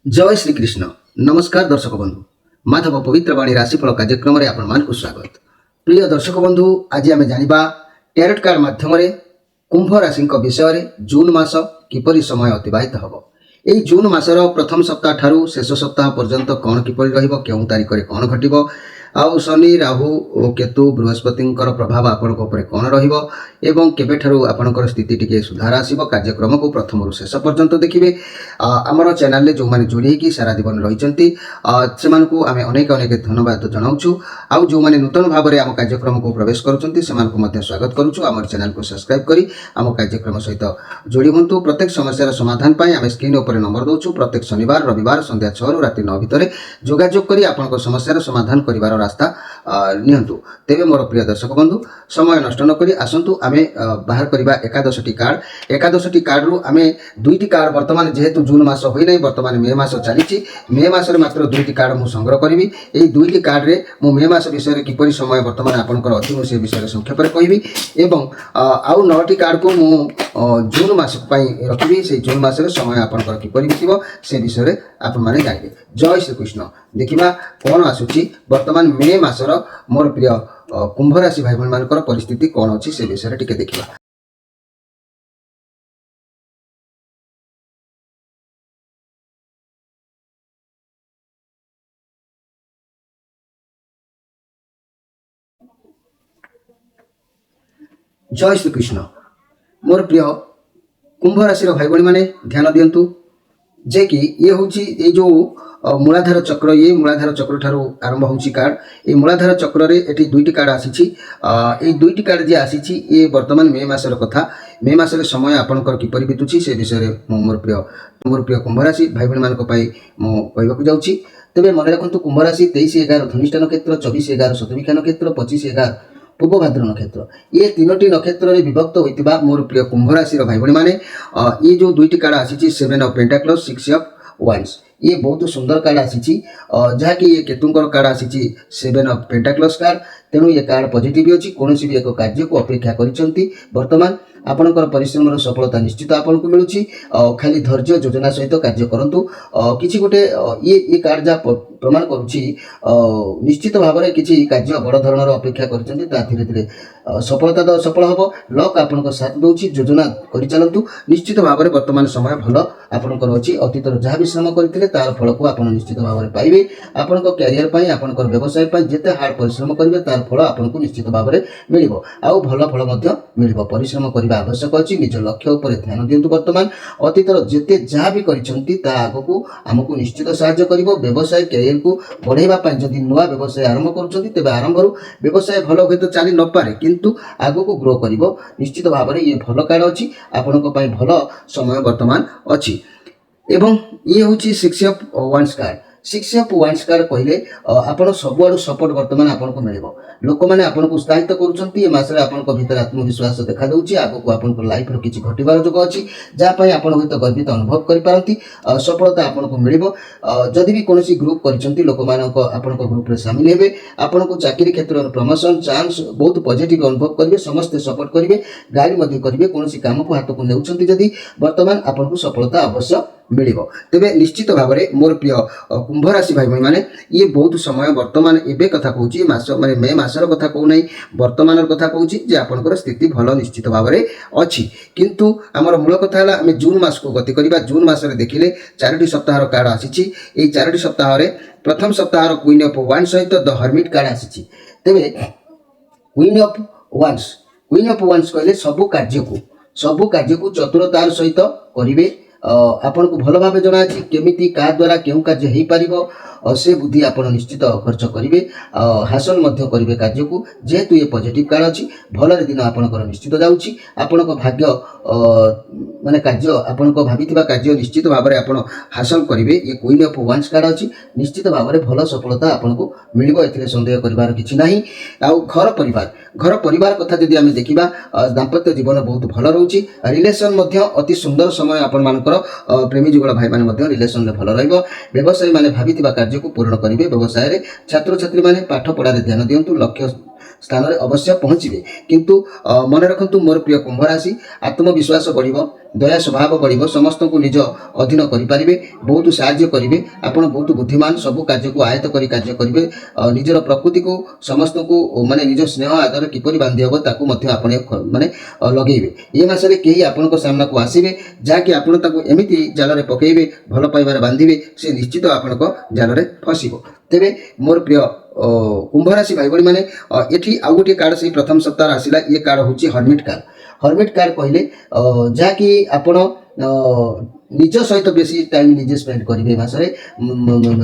जय श्री कृष्ण। नमस्कार दर्शक बंधु, माधव पवित्र वाणी राशिफल कार्यक्रम आपण स्वागत। प्रिय दर्शक बंधु, आज आम जाना टैरोट कार्ड माध्यम कुंभ राशि विषय जून मास किपरि समय अतिबाहित हम। यही जून मासर प्रथम सप्ताह ठारू शेष सप्ताह पर्यंत कौन किपरि रहिबो, केउं तारिख रे कौन घटिबो, आउ शनि राहु और केतु बृहस्पति प्रभाव आपण कौन रहिबो एवं केबेठारू आपणकर स्थिति टिके सुधार आसीबो। कार्यक्रम को प्रथम शेष पर्यंत देखिए। आमर चैनल जो मैंने जोड़ी होगी सारा जीवन रही से आम अनेक अनेक धन्यवाद जनाऊँ। आउ जो मैंने नूतन भाव में आम कार्यक्रम को प्रवेश करुँच स्वागत करुँ। आम चैनल को सब्सक्राइब करी आम कार्यक्रम सहित जोड़ी हूँ। प्रत्येक समस्या समाधान पर आम स्क्रीन उपर नंबर दौचु। प्रत्येक शनिवार रविवार संध्या 6 रु राति 9 भितर जोगाजोग करी आपन समस्या समाधान करिवार रास्ता नियंतु। तेबे मोर प्रिय दर्शक बंधु, समय नष्ट न करी आसंतु आमे बाहर करिबा 11टी कार्ड। 11टी कार्ड रु आमे 2टी कार्ड वर्तमान जेहेतु जून मास होई नै, वर्तमान मे मास चलीछि। मे मास रे मात्र 2टी कार्ड मु संग्रह करिवि। एई 2टी कार्ड रे मु मे मास विषय रे किपरि समय वर्तमान आपनकर अछि से विषय रे संक्षेप रे कहिवि एवं आउ 9टी कार्ड को मु जून मास पई रखिबि। से जून मास रे समय आपनकर किपरि बितिबो से विषय रे आपन माने जानिबे। जय श्री कृष्ण। देखिबा कोन आसुछि वर्तमान मे मासर मोर प्रिय कुंभ राशि भाई भण मानकर परिस्थिति कोन अछि से विषय रे टिके देखिबा। जय श्री कृष्ण। मोर प्रिय कुंभ राशि भाई भण माने ध्यान दियंतु जे कि ये हूँ ये जो मूलाधार चक्र, ये मूलाधार चक्र ठारू आरंभ होची कार्ड। ये मूलाधार चक्र रे एटी 2टी कार्ड आसीछि। ये 2टी कार्ड जे आसीछि ये वर्तमान मे मासर कथा। मे मासरे समय आपनकर किपरि बितुछि से विषय रे मोर प्रिय कुंभ राशि भाई भण मानक पई मो कहबाकू जाउछि। तेबे मन रखंतु कुंभ राशि 23/11 धनिष्ठा नक्षत्र, 24/11 शतभिषा नक्षत्र, 25/11 पूर्व भाद्र नक्षत्र, ये 3टी नक्षत्र रे विभक्त होइतिबा मोर प्रिय कुंभ राशि भाई भण माने ये जो 2टी कार्ड आसीछि 7 ऑफ पेंटाक्लस, 6 ऑफ वांड्स, ये बहुत सुंदर कार्ड आसीछि। जहाँकि ये केतुंकर कार्ड आसीछि 7 ऑफ पेंटाक्लस कार्ड। तेणु ये कार्ड पॉजिटिव अछि। कोनोसी भी एक कार्य को अपेक्षा करिसंती वर्तमान आपनकर परिश्रम सफलता निश्चित आपनको मिलुछि। खाली धैर्य योजना सहित कार्य करंतु। किछि गोटे ये कार्ड जा प्रमाण करुछि निश्चित भाव में किछि कार्य बड़ धरणर अपेक्षा करिसंती ता धीरे धीरे सफलता तो सफल हबो। लक आपनको साथ दउछि। योजना करि चलंतु। निश्चित भाव में वर्तमान समय भल आपनकर अछि। अतीतर जहाँ भी श्रम करथिले तार फल को आपण निश्चित भाव में पाइबे। आपनको कैरियर पई, आपनकर व्यवसाय पई जेते हार्ड परिश्रम करिवे तार फल आपनको निश्चित भाव में मिलिबो। आउ भल फल मध्य मिलिबो। परिश्रम करिबा आवश्यक अछि। निज लक्ष्य उपर ध्यान दियंतु। वर्तमान अतीतर जेते जहाँ भी करिसंती ता आगको हमकु निश्चित सहायता करिवो। व्यवसाय कैरियर को बढ़ाइबा पई जदि नुवा व्यवसाय आरंभ करूछंती तेबे आरंभरू व्यवसाय भल होय तो चली न पारे, किंतु आगको ग्रो करिवो। निश्चित भाव में ये भल कार्ड अछि। आपनको पई भल समय वर्तमान अछि। एवं ये हूँ 6 of wands card. 6 of wands card कहले आपण सब आडू सपोर्ट वर्तमान आपनको मिलिबो। लोक माने आपनको उत्साहित करूछंती। ए मासरे आपनको भीतर आत्मविश्वास देखा दउछि। आगको आपनको लाइफ रो किछि घटिबार जोग अछि जा पई आपण होय तो गर्वित अनुभव करि पारंती। सफलता आपनको मिलिबो। जदि भी कोनोसी ग्रुप करिसंती लोक मानको आपनको ग्रुप रे शामिल हेबे। आपनको चाकरी क्षेत्र रो प्रमोशन चांस बहुत पॉजिटिव अनुभव करिवे। समस्त सपोर्ट करिवे। गाइड मध्ये करिवे। कोनोसी काम को हाथ को नेउछंती जदि वर्तमान आपनको सफलता अवश्य मिलिबो। तेबे निश्चित भाव में मोर प्रिय कुंभ राशि भाई भाई माने ये बहुत समय वर्तमान एबे कथा कहूची मास माने मे मासर कथा कहू नै, वर्तमान कथा कहूची जे आपनकर स्थिति भल निश्चित भाव में अछि। किंतु हमर मूल कथा हला हम जून मास को गति करिबा। जून मास रे देखिले 4टी सप्ताहर कार्ड आसीछि। एई 4टी सप्ताह रे प्रथम सप्ताहर क्वीन ऑफ वांड्स सहित द हर्मिट कार्ड आसीछि। तेबे क्वीन ऑफ वांड्स कहले सब कार्य को चतुरतार सहित करिवे। आपन को भल भाव जना अछि केमिति का द्वारा केउ कार्य हेई परिबो से बुद्धि आपन निश्चित खर्च करिवे। हासिल मध्य करिवे कार्य को। जेहेतु ये पॉजिटिव कार्ड अछि भल रे दिन आपन कर निश्चित जाउछि। आपन को भाग्य माने कार्य आपन को भाबिथिबा कार्य निश्चित भाव में आपन हासिल करिवे। ये क्वीन ऑफ वांड्स कार्ड अछि। निश्चित भाव में भल सफलता आपन को मिलिबो। एथिरे संदेह करिवार किछि नाही। आउ घर परिवार कथा जदि आमे देखिबा दाम्पत्य जीवन बहुत भल रहउछि। रिलेशन मध्य अति सुंदर समय आपन मानकर प्रेमी जुगल भाई माने मध्य रिलेशन ले भल रहइबो। व्यवसाय माने भाबिथिबा कार्य को पूर्ण करिवे। व्यवसाय रे छात्र छात्री माने पाठ पढ़ा रे ध्यान दियंतु। लक्ष्य ସ୍ଥାନରେ ଅବଶ୍ୟ ପହଞ୍ଚିବେ। କିନ୍ତୁ ମନେ ରଖନ୍ତୁ ମୋର ପ୍ରିୟ କୁମ୍ଭ ରାଶି, ଆତ୍ମବିଶ୍ୱାସ ବଢ଼ିବ, ଦୟା ସ୍ୱଭାବ ବଢ଼ିବ, ସମସ୍ତଙ୍କୁ ନିଜ ଅଧୀନ କରିପାରିବେ, ବହୁତ ସାହାଯ୍ୟ କରିବେ, ଆପଣ ବହୁତ ବୁଦ୍ଧିମାନ, ସବୁ କାର୍ଯ୍ୟକୁ ଆୟତ୍ତ କରି କାର୍ଯ୍ୟ କରିବେ, ନିଜର ପ୍ରକୃତିକୁ ସମସ୍ତଙ୍କୁ ମାନେ ନିଜ ସ୍ନେହ ଆଦର କିପରି ବାନ୍ଧି ହେବ ତାକୁ ମଧ୍ୟ ଆପଣ ମାନେ ଲଗେଇବେ। ଏ ମାସରେ କେହି ଆପଣଙ୍କ ସାମ୍ନାକୁ ଆସିବେ ଯାହାକି ଆପଣ ତାକୁ ଏମିତି ଜାଲରେ ପକାଇବେ, ଭଲ ପାଇବାରେ ବାନ୍ଧିବେ, ସେ ନିଶ୍ଚିତ ଆପଣଙ୍କ ଜାଲରେ ଫସିବ। ତେବେ ମୋର ପ୍ରିୟ କୁମ୍ଭ ରାଶି ଭାଇ ଭଉଣୀ ମାନେ, ଏଠି ଆଉ ଗୋଟିଏ କାର୍ଡ ସେଇ ପ୍ରଥମ ସପ୍ତାହରେ ଆସିଲା। ଇଏ କାର୍ଡ ହେଉଛି ହର୍ମିଟ୍ କାର୍ଡ। ହର୍ମିଟ୍ କାର୍ଡ କହିଲେ ଯାହାକି ଆପଣ ନିଜ ସହିତ ବେଶୀ ଟାଇମ୍ ନିଜେ ସ୍ପେଣ୍ଡ କରିବେ। ଏ ମାସରେ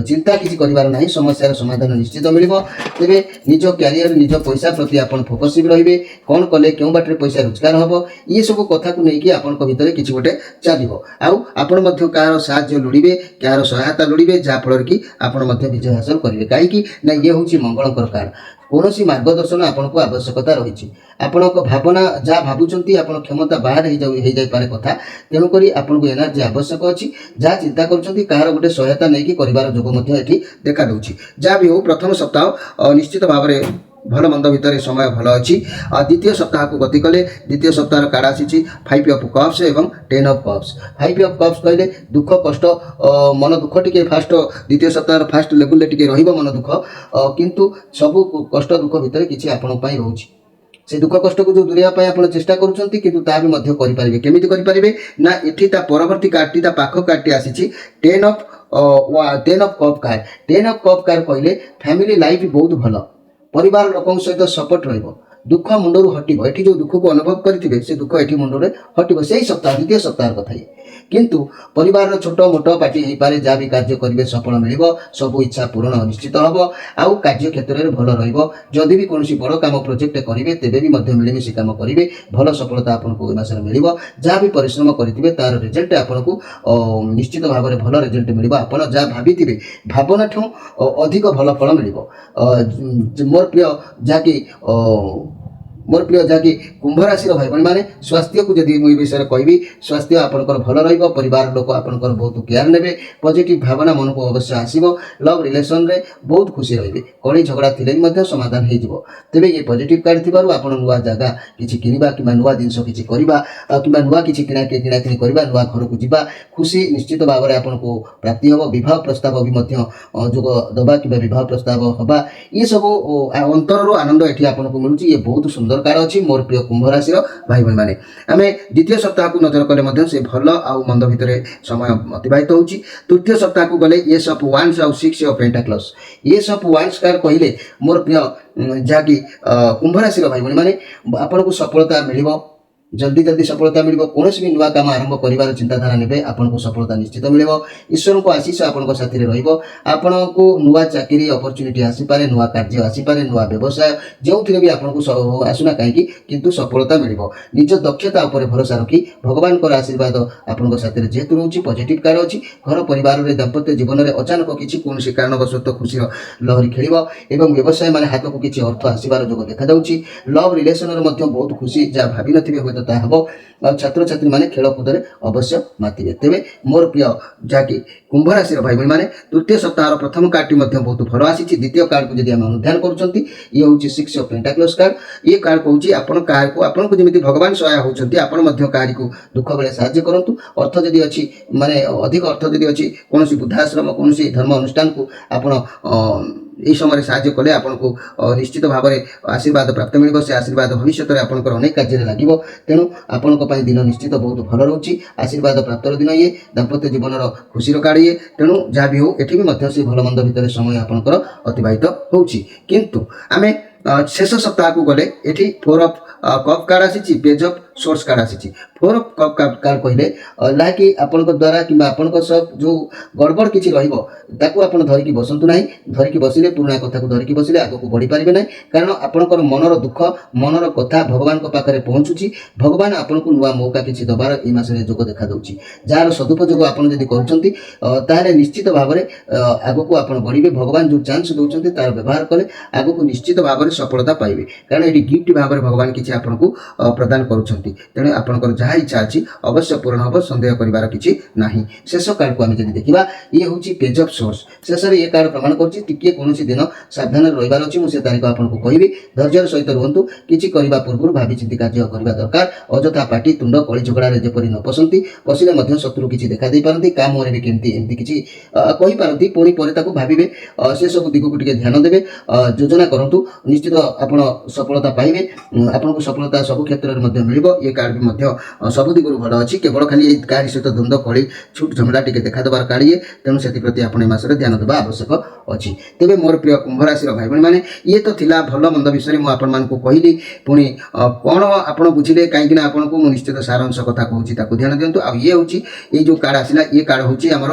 ଚିନ୍ତା କିଛି କରିବାର ନାହିଁ, ସମସ୍ୟାର ସମାଧାନ ନିଶ୍ଚିତ ମିଳିବ। ତେବେ ନିଜ କ୍ୟାରିୟର, ନିଜ ପଇସା ପ୍ରତି ଆପଣ ଫୋକସିଭ୍ ରହିବେ। କ'ଣ କଲେ କେଉଁ ବାଟରେ ପଇସା ରୋଜଗାର ହେବ, ଏସବୁ କଥାକୁ ନେଇକି ଆପଣଙ୍କ ଭିତରେ କିଛି ଗୋଟେ ଚାଲିବ। ଆଉ ଆପଣ ମଧ୍ୟ କାହାର ସାହାଯ୍ୟ ଲୋଡ଼ିବେ, କାହାର ସହାୟତା ଲୋଡ଼ିବେ, ଯାହାଫଳରେ କି ଆପଣ ମଧ୍ୟ ବିଜୟ ହାସଲ କରିବେ। କାହିଁକି ନା ଇଏ ହେଉଛି ମଙ୍ଗଳଙ୍କର କାର୍ଡ। କୌଣସି ମାର୍ଗଦର୍ଶନ ଆପଣଙ୍କୁ ଆବଶ୍ୟକତା ରହିଛି। ଆପଣଙ୍କ ଭାବନା ଯାହା ଭାବୁଛନ୍ତି ଆପଣ କ୍ଷମତା ବାହାରେ ହେଇଯାଇପାରେ କଥା, ତେଣୁକରି ଆପଣଙ୍କୁ ଏନର୍ଜି ଆବଶ୍ୟକ ଅଛି। ଯାହା ଚିନ୍ତା କରୁଛନ୍ତି କାହାର ଗୋଟେ ସହାୟତା ନେଇକି କରିବାର ଯୋଗ ମଧ୍ୟ ଏଠି ଦେଖାଦେଉଛି। ଯାହା ବି ହେଉ ପ୍ରଥମ ସପ୍ତାହ ନିଶ୍ଚିତ ଭାବରେ ଭଲ ମନ୍ଦ ଭିତରେ ସମୟ ଭଲ ଅଛି। ଦ୍ୱିତୀୟ ସପ୍ତାହକୁ ଗତି କଲେ ଦ୍ୱିତୀୟ ସପ୍ତାହର କାର୍ଡ ଆସିଛି 5 ଅଫ୍ କପ୍ସ ଏବଂ 10 ଅଫ୍ କପ୍ସ। 5 ଅଫ୍ କପ୍ସ କହିଲେ ଦୁଃଖ କଷ୍ଟ, ମନ ଦୁଃଖ ଟିକେ ଫାଷ୍ଟ ଦ୍ୱିତୀୟ ସପ୍ତାହର ଫାଷ୍ଟ ଲେବୁଲରେ ଟିକେ ରହିବ ମନ ଦୁଃଖ, କିନ୍ତୁ ସବୁ କଷ୍ଟ ଦୁଃଖ ଭିତରେ କିଛି ଆପଣଙ୍କ ପାଇଁ ରହୁଛି। ସେ ଦୁଃଖ କଷ୍ଟକୁ ଯେଉଁ ଦୂରେଇବା ପାଇଁ ଆପଣ ଚେଷ୍ଟା କରୁଛନ୍ତି, କିନ୍ତୁ ତାହା ବି ମଧ୍ୟ କରିପାରିବେ। କେମିତି କରିପାରିବେ ନା ଏଠି ତା ପରବର୍ତ୍ତୀ କାର୍ଡଟି, ତା ପାଖ କାର୍ଡଟି ଆସିଛି 10 of cup card. 10 of cup card କହିଲେ ଫ୍ୟାମିଲି ଲାଇଫ୍ ବହୁତ ଭଲ, ପରିବାର ଲୋକଙ୍କ ସହିତ ସପୋର୍ଟ ରହିବ, ଦୁଃଖ ମୁଣ୍ଡରୁ ହଟିବ। ଏଠି ଯେଉଁ ଦୁଃଖକୁ ଅନୁଭବ କରିଥିବେ ସେ ଦୁଃଖ ଏଠି ମୁଣ୍ଡରେ ହଟିବ। ସେଇ ସପ୍ତାହ ଦ୍ୱିତୀୟ ସପ୍ତାହର କଥା ଇଏ। କିନ୍ତୁ ପରିବାରର ଛୋଟ ମୋଟ ପାର୍ଟି ହେଇପାରେ, ଯାହା ବି କାର୍ଯ୍ୟ କରିବେ ସଫଳ ମିଳିବ, ସବୁ ଇଚ୍ଛା ପୂରଣ ନିଶ୍ଚିତ ହେବ। ଆଉ କାର୍ଯ୍ୟ କ୍ଷେତ୍ରରେ ଭଲ ରହିବ। ଯଦି ବି କୌଣସି ବଡ଼ କାମ ପ୍ରୋଜେକ୍ଟ କରିବେ ତେବେ ବି ମଧ୍ୟ ମିଳିମିଶି କାମ କରିବେ, ଭଲ ସଫଳତା ଆପଣଙ୍କୁ ଏ ମାସରେ ମିଳିବ। ଯାହା ବି ପରିଶ୍ରମ କରିଥିବେ ତାର ରେଜଲ୍ଟ ଆପଣଙ୍କୁ ନିଶ୍ଚିତ ଭାବରେ ଭଲ ରେଜଲ୍ଟ ମିଳିବ। ଆପଣ ଯାହା ଭାବିଥିବେ ଭାବନାଠୁ ଅଧିକ ଭଲ ଫଳ ମିଳିବ। ମୋର ପ୍ରିୟ ଯାହାକି କୁମ୍ଭ ରାଶିର ଭାଇ ଭଉଣୀ ମାନେ, ସ୍ୱାସ୍ଥ୍ୟକୁ ଯଦି ମୁଁ ଏ ବିଷୟରେ କହିବି, ସ୍ୱାସ୍ଥ୍ୟ ଆପଣଙ୍କର ଭଲ ରହିବ। ପରିବାର ଲୋକ ଆପଣଙ୍କର ବହୁତ କେୟାର ନେବେ। ପଜିଟିଭ ଭାବନା ମନକୁ ଅବଶ୍ୟ ଆସିବ। ଲଭ୍ ରିଲେସନରେ ବହୁତ ଖୁସି ରହିବେ। କଳି ଝଗଡ଼ା ଥିଲେ ବି ମଧ୍ୟ ସମାଧାନ ହେଇଯିବ। ତେବେ ଏ ପଜିଟିଭ କାର୍ଡ ଥିବାରୁ ଆପଣ ନୂଆ ଜାଗା କିଛି କିଣିବା କିମ୍ବା ନୂଆ ଜିନିଷ କିଛି କରିବା କିମ୍ବା ନୂଆ କିଛି କିଣାକିଣି କରିବା, ନୂଆ ଘରକୁ ଯିବା, ଖୁସି ନିଶ୍ଚିତ ଭାବରେ ଆପଣଙ୍କୁ ପ୍ରାପ୍ତି ହେବ। ବିବାହ ପ୍ରସ୍ତାବ ବି ମଧ୍ୟ ଯୋଗ ଦେବା କିମ୍ବା ବିବାହ ପ୍ରସ୍ତାବ ହେବା, ଏସବୁ ଅନ୍ତରରୁ ଆନନ୍ଦ ଏଠି ଆପଣଙ୍କୁ ମିଳୁଛି। ଇଏ ବହୁତ ସୁନ୍ଦର କାର୍ଡ ଅଛି ମୋର ପ୍ରିୟ କୁମ୍ଭ ରାଶିର ଭାଇ ଭଉଣୀ ମାନେ। ଆମେ ଦ୍ୱିତୀୟ ସପ୍ତାହକୁ ନଜର କଲେ ମଧ୍ୟ ସେ ଭଲ ଆଉ ମନ୍ଦ ଭିତରେ ସମୟ ଅତିବାହିତ ହେଉଛି। ତୃତୀୟ ସପ୍ତାହକୁ ଗଲେ ଏସ୍ ଅଫ୍ ୱାନ୍ସ ଆଉ 6 of pentacles. Ace of wands card କହିଲେ ମୋର ପ୍ରିୟ ଯାହାକି କୁମ୍ଭ ରାଶିର ଭାଇ ଭଉଣୀ ମାନେ, ଆପଣଙ୍କୁ ସଫଳତା ମିଳିବ, ଜଲ୍ଦି ଜଲ୍ଦି ସଫଳତା ମିଳିବ। କୌଣସି ବି ନୂଆ କାମ ଆରମ୍ଭ କରିବାର ଚିନ୍ତାଧାରା ନେବେ, ଆପଣଙ୍କୁ ସଫଳତା ନିଶ୍ଚିତ ମିଳିବ। ଈଶ୍ୱରଙ୍କ ଆଶୀଷ ଆପଣଙ୍କ ସାଥିରେ ରହିବ। ଆପଣଙ୍କୁ ନୂଆ ଚାକିରି ଅପରଚ୍ୟୁନିଟି ଆସିପାରେ, ନୂଆ କାର୍ଯ୍ୟ ଆସିପାରେ, ନୂଆ ବ୍ୟବସାୟ, ଯେଉଁଥିରେ ବି ଆପଣଙ୍କୁ ଆସୁନା କାହିଁକି କିନ୍ତୁ ସଫଳତା ମିଳିବ। ନିଜ ଦକ୍ଷତା ଉପରେ ଭରସା ରଖି ଭଗବାନଙ୍କର ଆଶୀର୍ବାଦ ଆପଣଙ୍କ ସାଥିରେ ଯେହେତୁ ରହୁଛି, ପଜିଟିଭ କାର୍ଡ ଅଛି। ଘର ପରିବାରରେ ଦାମ୍ପତ୍ୟ ଜୀବନରେ ଅଚାନକ କିଛି କୌଣସି କାରଣବଶତଃ ଖୁସିର ଲହରୀ ଖେଳିବ ଏବଂ ବ୍ୟବସାୟ ମାନେ ହାତକୁ କିଛି ଅର୍ଥ ଆସିବାର ଯୋଗ ଦେଖାଯାଉଛି। ଲଭ୍ ରିଲେସନରେ ମଧ୍ୟ ବହୁତ ଖୁସି, ଯାହା ଭାବିନଥିବେ ହୁଏତ ତାହା ହେବ। ଆଉ ଛାତ୍ରଛାତ୍ରୀମାନେ ଖେଳକୁଦରେ ଅବଶ୍ୟ ମାତିବେ। ତେବେ ମୋର ପ୍ରିୟ ଯାହାକି କୁମ୍ଭ ରାଶିର ଭାଇ ଭଉଣୀମାନେ, ତୃତୀୟ ସପ୍ତାହର ପ୍ରଥମ କାର୍ଡଟି ମଧ୍ୟ ବହୁତ ଭଲ ଆସିଛି। ଦ୍ୱିତୀୟ କାର୍ଡକୁ ଯଦି ଆମେ ଅନୁଧ୍ୟାନ କରୁଛନ୍ତି, ଇଏ ହେଉଛି 6 ଅଫ୍ ପେଣ୍ଟାକ୍ଲସ୍ କାର୍ଡ। ଇଏ କାର୍ଡ କହୁଛି ଆପଣ ଆପଣଙ୍କୁ ଯେମିତି ଭଗବାନ ସହାୟ ହେଉଛନ୍ତି, ଆପଣ ମଧ୍ୟ କାହାରିକୁ ଦୁଃଖ ବେଳେ ସାହାଯ୍ୟ କରନ୍ତୁ। ଅର୍ଥ ଯଦି ଅଛି, ମାନେ ଅଧିକ ଅର୍ଥ ଯଦି ଅଛି, କୌଣସି ବୃଦ୍ଧାଶ୍ରମ, କୌଣସି ଧର୍ମ ଅନୁଷ୍ଠାନକୁ ଆପଣ ଏହି ସମୟରେ ସାହାଯ୍ୟ କଲେ ଆପଣଙ୍କୁ ନିଶ୍ଚିତ ଭାବରେ ଆଶୀର୍ବାଦ ପ୍ରାପ୍ତ ମିଳିବ। ସେ ଆଶୀର୍ବାଦ ଭବିଷ୍ୟତରେ ଆପଣଙ୍କର ଅନେକ କାର୍ଯ୍ୟରେ ଲାଗିବ। ତେଣୁ ଆପଣଙ୍କ ପାଇଁ ଦିନ ନିଶ୍ଚିତ ବହୁତ ଭଲ ରହୁଛି। ଆଶୀର୍ବାଦ ପ୍ରାପ୍ତର ଦିନ ଇଏ, ଦାମ୍ପତ୍ୟ ଜୀବନର ଖୁସିର କାର୍ଡ ଇଏ। ତେଣୁ ଯାହା ବି ହେଉ ଏଠି ବି ମଧ୍ୟ ସେ ଭଲ ମନ୍ଦ ଭିତରେ ସମୟ ଆପଣଙ୍କର ଅତିବାହିତ ହେଉଛି। କିନ୍ତୁ ଆମେ ଶେଷ ସପ୍ତାହକୁ ଗଲେ ଏଠି 4 ଅଫ୍ କପ୍ କାର୍ଡ ଆସିଛି, ପେଜ୍ ଅଫ୍ ସୋର୍ସ କାର୍ଡ ଆସିଛି। 4 ଅଫ୍ କପ୍ କାର୍ଡ କହିଲେ ଯାହାକି ଆପଣଙ୍କ ଦ୍ୱାରା କିମ୍ବା ଆପଣଙ୍କ ସହ ଯେଉଁ ଗଡ଼ବଡ଼ କିଛି ରହିବ ତାକୁ ଆପଣ ଧରିକି ବସନ୍ତୁ ନାହିଁ। ଧରିକି ବସିଲେ, ପୁରୁଣା କଥାକୁ ଧରିକି ବସିଲେ ଆଗକୁ ବଢ଼ିପାରିବେ ନାହିଁ। କାରଣ ଆପଣଙ୍କର ମନର ଦୁଃଖ, ମନର କଥା ଭଗବାନଙ୍କ ପାଖରେ ପହଞ୍ଚୁଛି। ଭଗବାନ ଆପଣଙ୍କୁ ନୂଆ ମୌକା କିଛି ଦେବାର ଏହି ମାସରେ ଯୋଗ ଦେଖାଦେଉଛି। ଯାହାର ସଦୁପଯୋଗ ଆପଣ ଯଦି କରୁଛନ୍ତି ତାହେଲେ ନିଶ୍ଚିତ ଭାବରେ ଆଗକୁ ଆପଣ ବଢ଼ିବେ। ଭଗବାନ ଯେଉଁ ଚାନ୍ସ ଦେଉଛନ୍ତି ତାର ବ୍ୟବହାର କଲେ ଆଗକୁ ନିଶ୍ଚିତ ଭାବରେ ସଫଳତା ପାଇବେ। କାରଣ ଏଠି ଗିଫ୍ଟ ଭାବରେ ଭଗବାନ କିଛି ଆପଣଙ୍କୁ ପ୍ରଦାନ କରୁଛନ୍ତି। ଆସୁଛନ୍ତି। ତେଣୁ ଆପଣଙ୍କର ଯାହା ଇଚ୍ଛା ଅଛି ଅବଶ୍ୟ ପୂରଣ ହେବ, ସନ୍ଦେହ କରିବାର କିଛି ନାହିଁ। ଶେଷ କାର୍ଡକୁ ଆମେ ଯଦି ଦେଖିବା, ଇଏ ହେଉଛି ପେଜ୍ ଅଫ୍ ସୋର୍ସ। ଶେଷରେ ଏ କାର୍ଡ ପ୍ରମାଣ କରୁଛି ଟିକିଏ କୌଣସି ଦିନ ସାବଧାନରେ ରହିବାର ଅଛି। ମୁଁ ସେ ତାରିଖ ଆପଣଙ୍କୁ କହିବି। ଧୈର୍ଯ୍ୟର ସହିତ ରୁହନ୍ତୁ। କିଛି କରିବା ପୂର୍ବରୁ ଭାବି ଚିନ୍ତି କାର୍ଯ୍ୟ କରିବା ଦରକାର। ଅଯଥା ପାଟି ତୁଣ୍ଡ କଳି ଝଗଡ଼ାରେ ଯେପରି ନ ପଶନ୍ତି। ପଶିଲେ ମଧ୍ୟ ଶତ୍ରୁ କିଛି ଦେଖା ଦେଇପାରନ୍ତି। କାହା ମୁହଁରେ ବି କେମିତି ଏମିତି କିଛି କହିପାରନ୍ତି। ପୁଣି ପରେ ତାକୁ ଭାବିବେ। ସେସବୁ ଦିଗକୁ ଟିକେ ଧ୍ୟାନ ଦେବେ। ଯୋଜନା କରନ୍ତୁ। ନିଶ୍ଚିତ ଆପଣ ସଫଳତା ପାଇବେ। ଆପଣଙ୍କୁ ସଫଳତା ସବୁ କ୍ଷେତ୍ରରେ ମଧ୍ୟ ମିଳିବ। ଏ କାର୍ଡ ବି ମଧ୍ୟ ସବୁ ଦିଗରୁ ଭଲ ଅଛି। କେବଳ ଖାଲି ଏଇ କାହାରି ସହିତ ଦ୍ୱନ୍ଦ୍ୱ କଳି ଛୁଟ ଝମେଲା ଟିକେ ଦେଖାଦେବାର କାର୍ଡ ଇଏ। ତେଣୁ ସେଥିପ୍ରତି ଆପଣ ଏ ମାସରେ ଧ୍ୟାନ ଦେବା ଆବଶ୍ୟକ ଅଛି। ତେବେ ମୋର ପ୍ରିୟ କୁମ୍ଭ ରାଶିର ଭାଇ ଭଉଣୀମାନେ, ଇଏ ତ ଥିଲା ଭଲ ମନ୍ଦ ବିଷୟରେ ମୁଁ ଆପଣମାନଙ୍କୁ କହିଲି। ପୁଣି କ'ଣ ଆପଣ ବୁଝିଲେ, କାହିଁକିନା ଆପଣଙ୍କୁ ମୁଁ ନିଶ୍ଚିତ ସାରାଂଶ କଥା କହୁଛି, ତାକୁ ଧ୍ୟାନ ଦିଅନ୍ତୁ। ଆଉ ଇଏ ହେଉଛି ଏଇ ଯେଉଁ କାର୍ଡ ଆସିଲା, ଇଏ କାର୍ଡ ହେଉଛି ଆମର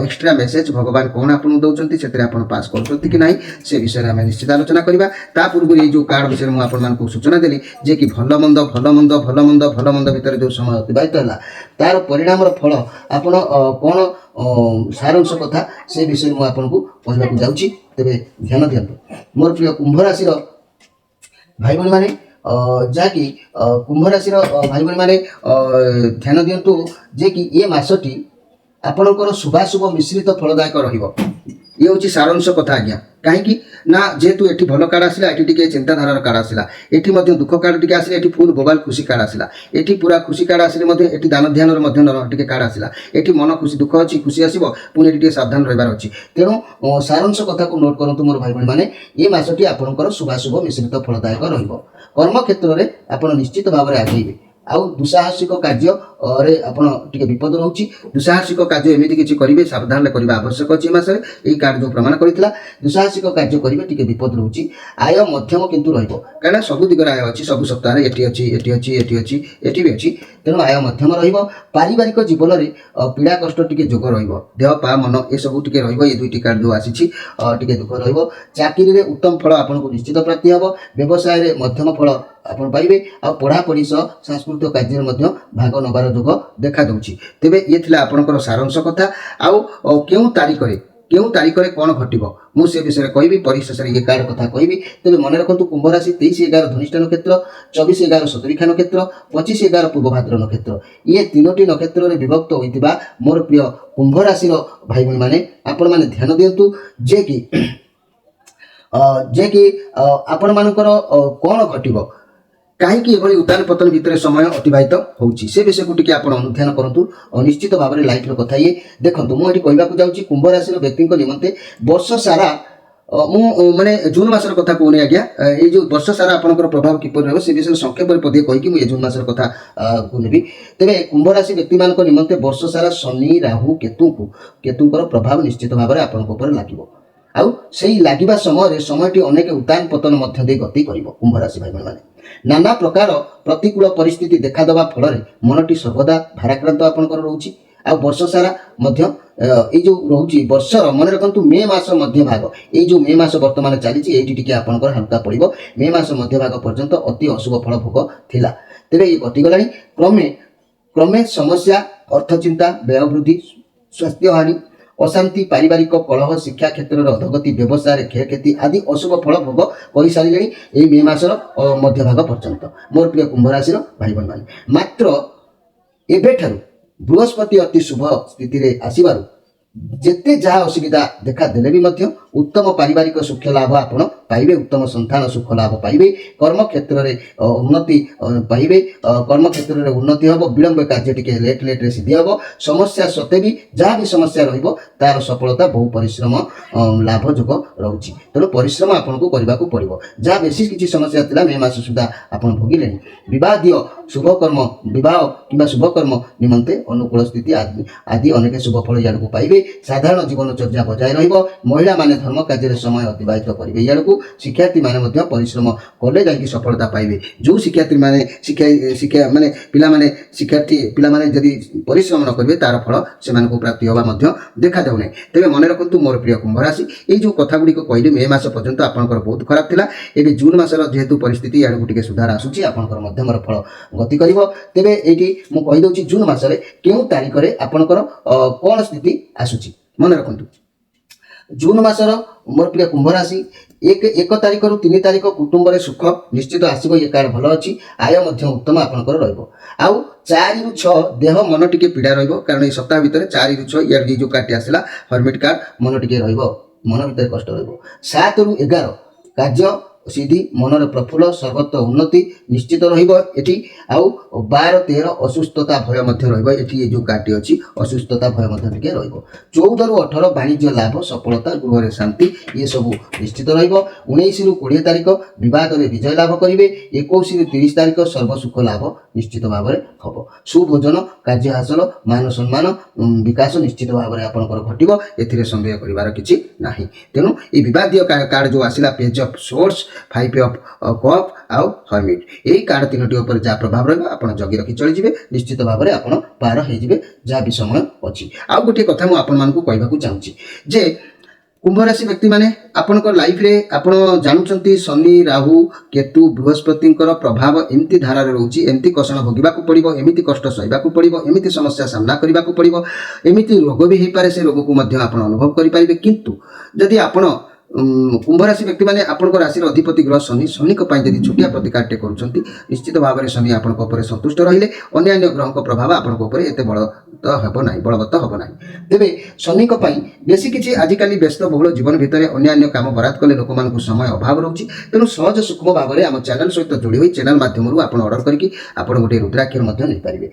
ଏକ୍ସଟ୍ରା ମେସେଜ। ଭଗବାନ କ'ଣ ଆପଣଙ୍କୁ ଦେଉଛନ୍ତି, ସେଥିରେ ଆପଣ ପାସ୍ କରୁଛନ୍ତି କି ନାହିଁ, ସେ ବିଷୟରେ ଆମେ ନିଶ୍ଚିତ ଆଲୋଚନା କରିବା। ତା ପୂର୍ବରୁ ଏଇ ଯେଉଁ କାର୍ଡ ବିଷୟରେ ମୁଁ ଆପଣମାନଙ୍କୁ ସୂଚନା ଦେଲି ଯେ କି ଭଲ ମନ୍ଦ ଭିତରେ ଯେଉଁ ସମୟ ଅତିବାହିତ ହେଲା, ତାର ପରିଣାମର ଫଳ ଆପଣ କ'ଣ ସାରାଂଶ କଥା ସେ ବିଷୟରେ ମୁଁ ଆପଣଙ୍କୁ କହିବାକୁ ଯାଉଛି। ତେବେ ଧ୍ୟାନ ଦିଅନ୍ତୁ ମୋର ପ୍ରିୟ କୁମ୍ଭ ରାଶିର ଭାଇ ଭଉଣୀମାନେ, ଯାହାକି କୁମ୍ଭ ରାଶିର ଭାଇ ଭଉଣୀମାନେ ଧ୍ୟାନ ଦିଅନ୍ତୁ ଯେ କି ଏ ମାସଟି ଆପଣଙ୍କର ଶୁଭାଶୁଭ ମିଶ୍ରିତ ଫଳଦାୟକ ରହିବ। ଇଏ ହେଉଛି ସାରାଂଶ କଥା ଆଜ୍ଞା। କାହିଁକି ନା ଯେହେତୁ ଏଠି ଭଲ କାର୍ଡ ଆସିଲା, ଏଠି ଟିକେ ଚିନ୍ତାଧାରାର କାର୍ଡ ଆସିଲା। ଏଠି ମଧ୍ୟ ଦୁଃଖ କାର୍ଡ ଟିକେ ଆସିଲା, ଏଠି ଫୁଲ୍ ବୋବାଲ ଖୁସି କାର୍ଡ ଆସିଲା। ଏଠି ପୁରା ଖୁସି କାର୍ଡ ଆସିଲେ ମଧ୍ୟ ଏଠି ଦାନ ଧ୍ୟାନର ମଧ୍ୟ ଟିକେ କାର୍ଡ ଆସିଲା। ଏଠି ମନ ଖୁସି, ଦୁଃଖ ଅଛି, ଖୁସି ଆସିବ, ପୁଣି ଏଠି ଟିକେ ସାବଧାନ ରହିବାର ଅଛି। ତେଣୁ ସାରାଂଶ କଥାକୁ ନୋଟ୍ କରନ୍ତୁ ମୋର ଭାଇ ଭଉଣୀମାନେ। ଏ ମାସଟି ଆପଣଙ୍କର ଶୁଭାଶୁଭ ମିଶ୍ରିତ ଫଳଦାୟକ ରହିବ। କର୍ମକ୍ଷେତ୍ରରେ ଆପଣ ନିଶ୍ଚିତ ଭାବରେ ଆଗେଇବେ। ଆଉ ଦୁଃସାହସିକ କାର୍ଯ୍ୟରେ ଆପଣ ଟିକେ ବିପଦ ରହୁଛି। ଦୁଃସାହସିକ କାର୍ଯ୍ୟ ଏମିତି କିଛି କରିବେ, ସାବଧାନରେ କରିବା ଆବଶ୍ୟକ ଅଛି। ଏ ମାସରେ ଏଇ କାର୍ଡ ଯେଉଁ ପ୍ରମାଣ କରିଥିଲା, ଦୁଃସାହସିକ କାର୍ଯ୍ୟ କରିବେ, ଟିକେ ବିପଦ ରହୁଛି। ଆୟ ମଧ୍ୟମ କିନ୍ତୁ ରହିବ, କାରଣ ସବୁ ଦିଗରେ ଆୟ ଅଛି। ସବୁ ସପ୍ତାହରେ ଏଠି ଅଛି, ଏଠି ଅଛି, ଏଠି ଅଛି, ଏଠି ବି ଅଛି। ତେଣୁ ଆୟ ମଧ୍ୟମ ରହିବ। ପାରିବାରିକ ଜୀବନରେ ପୀଡ଼ା କଷ୍ଟ ଟିକେ ଯୋଗ ରହିବ। ଦେହ ପା ମନ ଏସବୁ ଟିକେ ରହିବ। ଏ ଦୁଇଟି କାର୍ଡ ଯେଉଁ ଆସିଛି ଟିକେ ଦୁଃଖ ରହିବ। ଚାକିରିରେ ଉତ୍ତମ ଫଳ ଆପଣଙ୍କୁ ନିଶ୍ଚିତ ପ୍ରାପ୍ତି ହେବ। ବ୍ୟବସାୟରେ ମଧ୍ୟମ ଫଳ ଆପଣ ପାଇବେ। ଆଉ ପଢ଼ାପଢ଼ି ସହ ସାଂସ୍କୃତିକ କାର୍ଯ୍ୟରେ ମଧ୍ୟ ଭାଗ ନେବାର ଯୋଗ ଦେଖାଦେଉଛି। ତେବେ ଇଏ ଥିଲା ଆପଣଙ୍କର ସାରାଂଶ କଥା। ଆଉ କେଉଁ ତାରିଖରେ କ'ଣ ଘଟିବ ମୁଁ ସେ ବିଷୟରେ କହିବି। ପରିଶେଷରେ ଇଏ କାର୍ଡ କଥା କହିବି। ତେବେ ମନେ ରଖନ୍ତୁ, କୁମ୍ଭ ରାଶି 23/11 ଧନିଷ୍ଠା ନକ୍ଷତ୍ର, 24/11 ଶତବିଖା ନକ୍ଷତ୍ର, 25/11 ପୂର୍ବଭାଦ୍ର ନକ୍ଷତ୍ର। ଇଏ ତିନୋଟି ନକ୍ଷତ୍ରରେ ବିଭକ୍ତ ହୋଇଥିବା ମୋର ପ୍ରିୟ କୁମ୍ଭ ରାଶିର ଭାଇ ଭଉଣୀମାନେ, ଆପଣମାନେ ଧ୍ୟାନ ଦିଅନ୍ତୁ ଯେ କି ଆପଣମାନଙ୍କର କ'ଣ ଘଟିବ, କାହିଁକି ଏଭଳି ଉତ୍ଥାନ ପତନ ଭିତରେ ସମୟ ଅତିବାହିତ ହେଉଛି, ସେ ବିଷୟକୁ ଟିକେ ଆପଣ ଅନୁଧ୍ୟାନ କରନ୍ତୁ। ନିଶ୍ଚିତ ଭାବରେ ଲାଇଫ୍ର କଥା ଇଏ ଦେଖନ୍ତୁ। ମୁଁ ଏଠି କହିବାକୁ ଯାଉଛି କୁମ୍ଭ ରାଶିର ବ୍ୟକ୍ତିଙ୍କ ନିମନ୍ତେ ବର୍ଷ ସାରା, ମୁଁ ମାନେ ଜୁନ୍ ମାସର କଥା କହୁନି ଆଜ୍ଞା। ଏଇ ଯେଉଁ ବର୍ଷ ସାରା ଆପଣଙ୍କର ପ୍ରଭାବ କିପରି ରହିବ ସେ ବିଷୟରେ ସଂକ୍ଷେପରେ ପଦେ କହିକି ମୁଁ ଏ ଜୁନ୍ ମାସର କଥା ନେବି। ତେବେ କୁମ୍ଭ ରାଶି ବ୍ୟକ୍ତିମାନଙ୍କ ନିମନ୍ତେ ବର୍ଷ ସାରା ଶନି, ରାହୁ, କେତୁଙ୍କର ପ୍ରଭାବ ନିଶ୍ଚିତ ଭାବରେ ଆପଣଙ୍କ ଉପରେ ଲାଗିବ। ଆଉ ସେଇ ଲାଗିବା ସମୟଟି ଅନେକ ଉତ୍ଥାନ ପତନ ମଧ୍ୟ ଦେଇ ଗତି କରିବ। କୁମ୍ଭ ରାଶି ଭାଇ ଭଉଣୀମାନେ, ନାନା ପ୍ରକାର ପ୍ରତିକୂଳ ପରିସ୍ଥିତି ଦେଖାଦେବା ଫଳରେ ମନଟି ସର୍ବଦା ଭାରାକ୍ରାନ୍ତ ଆପଣଙ୍କର ରହୁଛି। ଆଉ ବର୍ଷ ସାରା ମଧ୍ୟ ଏଇ ଯେଉଁ ରହୁଛି ବର୍ଷର, ମନେ ରଖନ୍ତୁ ମେ ମାସ ମଧ୍ୟ ଭାଗ, ଏଇ ଯେଉଁ ମେ ମାସ ବର୍ତ୍ତମାନ ଚାଲିଛି ଏଇଠି ଟିକେ ଆପଣଙ୍କର ହାଲକା ପଡ଼ିବ। ମେ ମାସ ମଧ୍ୟ ଭାଗ ପର୍ଯ୍ୟନ୍ତ ଅତି ଅଶୁଭ ଫଳ ଭୋଗ ଥିଲା। ତେବେ ଇଏ କଟିଗଲାଣି। କ୍ରମେ ସମସ୍ୟା, ଅର୍ଥ ଚିନ୍ତା, ବ୍ୟୟ ବୃଦ୍ଧି, ସ୍ୱାସ୍ଥ୍ୟହାନି, ଅଶାନ୍ତି, ପାରିବାରିକ କଳହ, ଶିକ୍ଷା କ୍ଷେତ୍ରରେ ଅଧୋଗତି, ବ୍ୟବସାୟରେ କ୍ଷୟକ୍ଷତି ଆଦି ଅଶୁଭ ଫଳ ଭୋଗ କରିସାରିଲେଣି ଏହି ମେ ମାସର ମଧ୍ୟଭାଗ ପର୍ଯ୍ୟନ୍ତ ମୋର ପ୍ରିୟ କୁମ୍ଭ ରାଶିର ଭାଇ ଭଉଣୀମାନେ। ମାତ୍ର ଏବେଠାରୁ ବୃହସ୍ପତି ଅତି ଶୁଭ ସ୍ଥିତିରେ ଆସିବାରୁ ଯେତେ ଯାହା ଅସୁବିଧା ଦେଖାଦେଲେ ବି ମଧ୍ୟ ଉତ୍ତମ ପାରିବାରିକ ସୁଖ ଲାଭ ଆପଣ ପାଇବେ। ଉତ୍ତମ ସନ୍ତାନ ସୁଖ ଲାଭ ପାଇବେ। କର୍ମକ୍ଷେତ୍ରରେ ଉନ୍ନତି ପାଇବେ। କର୍ମକ୍ଷେତ୍ରରେ ଉନ୍ନତି ହେବ। ବିଳମ୍ବ କାର୍ଯ୍ୟ ଟିକେ ଲେଟ୍ରେ ସିଦ୍ଧି ହେବ। ସମସ୍ୟା ସତ୍ତ୍ୱେ ବି ଯାହା ବି ସମସ୍ୟା ରହିବ ତାର ସଫଳତା ବହୁ ପରିଶ୍ରମ ଲାଭ ଯୋଗ ରହୁଛି। ତେଣୁ ପରିଶ୍ରମ ଆପଣଙ୍କୁ କରିବାକୁ ପଡ଼ିବ। ଯାହା ବେଶୀ କିଛି ସମସ୍ୟା ଥିଲା ମେ ମାସ ସୁଦ୍ଧା ଆପଣ ଭୋଗିଲେଣି। ବିବାହ କିମ୍ବା ଶୁଭକର୍ମ ନିମନ୍ତେ ଅନୁକୂଳ ସ୍ଥିତି ଆଦି ଅନେକ ଶୁଭ ଫଳ ଇଆଡ଼କୁ ପାଇବେ। ସାଧାରଣ ଜୀବନଚର୍ଯ୍ୟା ବଜାୟ ରହିବ। ମହିଳାମାନେ ଧର୍ମ କାର୍ଯ୍ୟରେ ସମୟ ଅତିବାହିତ କରିବେ। ଇଆଡ଼କୁ ଶିକ୍ଷାର୍ଥୀମାନେ ମଧ୍ୟ ପରିଶ୍ରମ କଲେ ଯାଇକି ସଫଳତା ପାଇବେ। ଯେଉଁ ଶିକ୍ଷାର୍ଥୀମାନେ ପିଲାମାନେ ଯଦି ପରିଶ୍ରମ ନ କରିବେ ତାର ଫଳ ସେମାନଙ୍କୁ ପ୍ରାପ୍ତି ହେବା ମଧ୍ୟ ଦେଖାଯାଉନାହିଁ। ତେବେ ମନେ ରଖନ୍ତୁ ମୋର ପ୍ରିୟ କୁମ୍ଭ ରାଶି, ଏଇ ଯେଉଁ କଥା ଗୁଡ଼ିକ କହିଲି ମେ ମାସ ପର୍ଯ୍ୟନ୍ତ ଆପଣଙ୍କର ବହୁତ ଖରାପ ଥିଲା। ଏବେ ଜୁନ୍ ମାସର ଯେହେତୁ ପରିସ୍ଥିତି ଇଆଡ଼କୁ ଟିକେ ସୁଧାର ଆସୁଛି, ଆପଣଙ୍କର ମଧ୍ୟମର ଫଳ ଗତି କରିବ। ତେବେ ଏଇଠି ମୁଁ କହିଦେଉଛି ଜୁନ୍ ମାସରେ କେଉଁ ତାରିଖରେ ଆପଣଙ୍କର କ'ଣ ସ୍ଥିତି ଆସୁଛି। ମନେ ରଖନ୍ତୁ जून मासर मोर प्रिय कुंभ राशि 1 तारिख रु 3 तारिख कुटुंब रे सुख निश्चित आसीबो। ये कार्ड भल अछि, आय मध्य उत्तम आपनकर रहइबो। आउ 4 रु 6 देह मन टिके पीड़ा रहइबो, कारण ए सप्ताह भितर 4 रु 6 ये जो कार्ड आसिला हर्मिट कार्ड मन टिके रहइबो, मन भितर कष्ट रहइबो। 7 रु 11 कार्य सिद्धि मनर प्रफुल्ल सर्वत्र उन्नति निश्चित रहिबो एठी। आउ 12 13 असुस्थता भय मध्य रहिबो एठी। ये जो कार्ड अछि असुस्थता भय मध्य टिके रहिबो। 14 रु 18 वाणिज्य लाभ सफलता गृह रे शांति ये सब निश्चित रहिबो। 19 रु 20 तारिख विवाद रे विजय लाभ करिवे। 21 रु 30 तारिख सर्व सुख लाभ निश्चित भाव रे हबो। सुभोजन कार्य हासिल मान सम्मान विकास निश्चित भाव रे आपनकर घटिबो, एथिरे संदेह करिवार किछि नाही। तेनु ए विवादीय कार्ड जो आसिला page of swords 5 of cup आउ हर्मिट यही कार्ड तीनोटी ऊपर जा प्रभाव रहा आप जगी रखी चली जिवे, निश्चित भाव में आप पार हो जहाँ भी समय अच्छी। आउ गोटे कथा मुझे आपको चाहूँगी जे कुंभ राशि व्यक्ति माने आपण लाइफ रे आपण जानुचंती शनि राहु केतु बृहस्पति प्रभाव एमती धारा रोची, एमती कषण भोगवा पड़ो, एमती कष्ट सहवा पड़ो, एमती समस्या सामना करने को पड़ो, एमती रोग भी हो पारे, से रोग को आपण अनुभव करेंगे। किंतु जदि आपण कुंभ राशि व्यक्ति माने आपन राशि अधिपति ग्रह शनि, शनि जब छोटिया प्रतिकार करुँच निश्चित भाव में शनि आपन संतुष्ट रहिले अन्य ग्रह प्रभाव आपन एत बलवत्त हम ना। तेरे शनि बेसी किसी आजिकल व्यस्त बहुल जीवन भितर अन्य काम बराद कले लोक मान समय अभाव रोचे। तेणु सहज सूक्ष्म भाव में आम चैनल सहित जोड़ी हुई चैनल माध्यम आप ऑर्डर करके गोटे रुद्राक्षर नहीं पारे।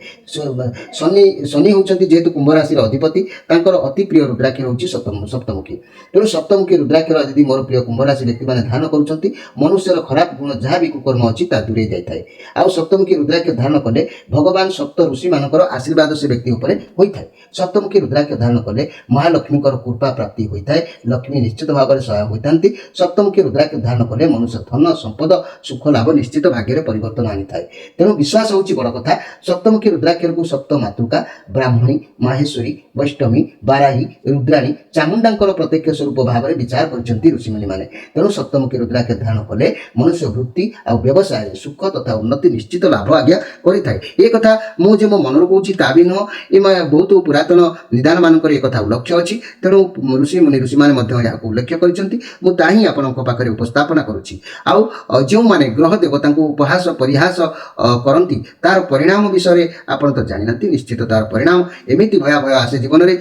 शनि होती जेहेतु कुंभ राशि अधिपति अति प्रिय रुद्राक्षर हूँ सप्तमुखी। तेणु सप्तमुखी रुद्राक्षर यदि मोर प्रिय कुंभ राशि व्यक्ति मैंने धारण करुँच मनुष्यर खराब गुण जहाँ भी कुकर्म अच्छी दूरे जाए। आउ सप्तमुखी रुद्राक्ष धारण कले भगवान सप्त ऋषि मान आशीर्वाद से व्यक्ति होता है। सप्तमुखी रुद्राक्ष धारण कले महालक्ष्मी कृपा प्राप्ति होता है, लक्ष्मी निश्चित भाव में सहाय होता। सप्तमुखी रुद्राक्ष धारण कले मनुष्य धन संपद सुख लाभ निश्चित भाग्य परिवर्तन आनी था। तेणु विश्वास हूँ बड़ कथा। सप्तमुखी रुद्राक्ष को सप्त मातृका ब्राह्मणी माहेश्वरी वैष्णवी बाराही रुद्राणी चामुंडा प्रत्यक्ष स्वरूप भाव में विचार कर ऋषिमुनि माने। तेणु सप्तमुखी रुद्राक्ष धारण कले मनुष्य वृत्ति और व्यवसाय सुख तथा उन्नति निश्चित लाभ आज्ञा करें। ये कथा मुझे मो मन कहूँ ता भी नुह, ये बहुत पुरातन निदान मानक एक उल्लेख अच्छी। तेणु ऋषिमुनि ऋषि मैंने उल्लेख करी आपे उपस्थापना करुच्ची। आउ जो मैंने ग्रह देवता उपहास परिहास करती तार परिणाम विषय आप तो जानी ना। निश्चित तार परिणाम एमती भयावह आसे जीवन में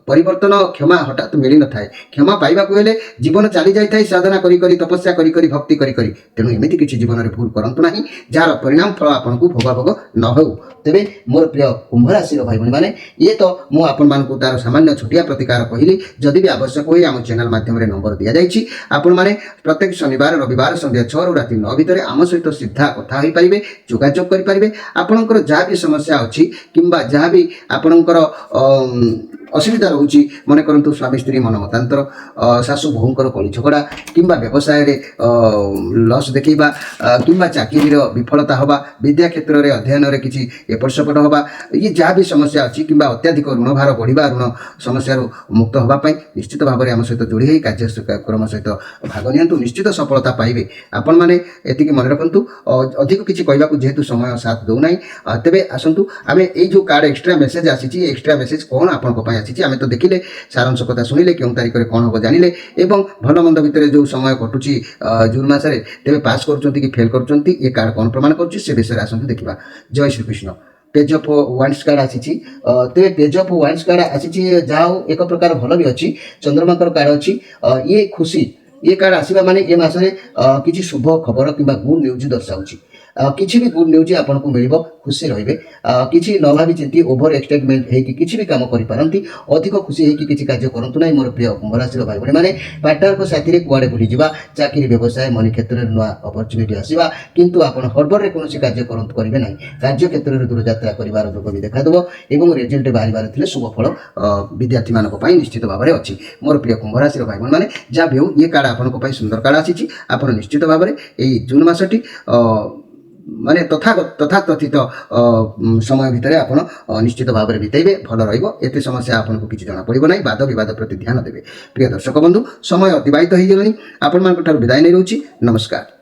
परिवर्तन क्षमा हठात मिल न था। क्षमा पाइबा हेले जीवन चली जाए साधना करी तपस्या करी भक्ति करी। तेणु एमती किसी जीवन में भूल करंतु नहीं जार परिणाम फल आपको भोगाभोग न हो। तेबे मोर प्रिय कुंभ राशि भाई भाई मैंने ये तो मुझे आपण तार सामान्य छोटिया प्रतिकार कहली। जदि भी आवश्यक हुए आम चैनल माध्यम नंबर दि जाइए। आपण मैंने प्रत्येक शनिवार रविवार संध्या 6 रु राति 9 भितर आम सहित सीधा कथा हो पारे, जोगाजोग करेंगे। आपणकर जहाँ भी समस्या अच्छी कि जहाँ भी आपणकर असुविधा रोचे मन करूँ स्वामी स्त्री मन मतांतर शाशु बोहूंकर कली झगड़ा कि व्यवसाय लस देखा कि चाकरी विफलता हवा विद्या क्षेत्र में अध्ययन में किसी एपट सेपट हवा ये जहाँ भी समस्या अच्छी कि अत्याधिक ऋण भार बढ़िया ऋण समस्या मुक्त होगापी निश्चित भाव में आम सहित जोड़ी कार्यक्रम सहित भाग नियंतु निश्चित सफलता पाइबे। आपण मैंने एति मन रखु अधिक किसी कहवाक जेहेतु समय साथ दौना। तेरे आसतु आम यो कार्ड एक्सट्रा मेसेज आसी एक्सट्रा मेसेज कौन आपंपाई आसी आम तो देखिले सारांश कथा शुणिले क्यों तारीख में कौन हम जानिले एवं भल मंद भितर जो समय कटुची जून मासरे तेरे पास कर फेल कर ये कार्ड कौन प्रमाण कर विषय आसतु देखा। जय Shri Krishna. Page of wands card आसी तेरे पेज ऑफ वांड्स कार्ड आसी जहाँ एक प्रकार भल भी अच्छी चंद्रमा कार्ड अच्छी ये खुशी ये कार्ड आसवा माने ये मासरे किसी शुभ खबर कि गुड न्यूज दर्शाऊँ किसी भी गुड न्यूज आपको मिल खुशी रे किसी न भावी चिंती ओभर एक्सटेटमेंट होगी किसी भी कम करपारती अधिक खुशी होगी किसी कार्य करूँ ना। मोर प्रिय कुंभ राशि भाई भाई मैंने पार्टनर साथी कुआड़े भूली जा चाकरी व्यवसाय मनी क्षेत्र में नुआ अपरच्युनिटी आसवा किंतु आप हड़बड़ में कौन कार्य करेंगे ना। कार्य क्षेत्र में दूरयात्रा कर जोग भी देखादेव और रिजल्ट बाहर थे शुभ फल विद्यार्थी मानक निश्चित भाव में अच्छी। मोर प्रिय कुंभ राशि भाई मैंने जहाँ भी हो ये कार्ड आपंपाई सुंदर कार्ड आसी निश्चित भाव में यही जून मासटी माने तथाकथित समय भितर आप निश्चित भाव में बितेबे भल रत समस्या आपको किसी जना पड़ो ना। वाद विवाद प्रति ध्यान देवे। प्रिय दर्शक बंधु समय अतिबाहित हो गलानी आपण विदाय नहीं रोची। नमस्कार।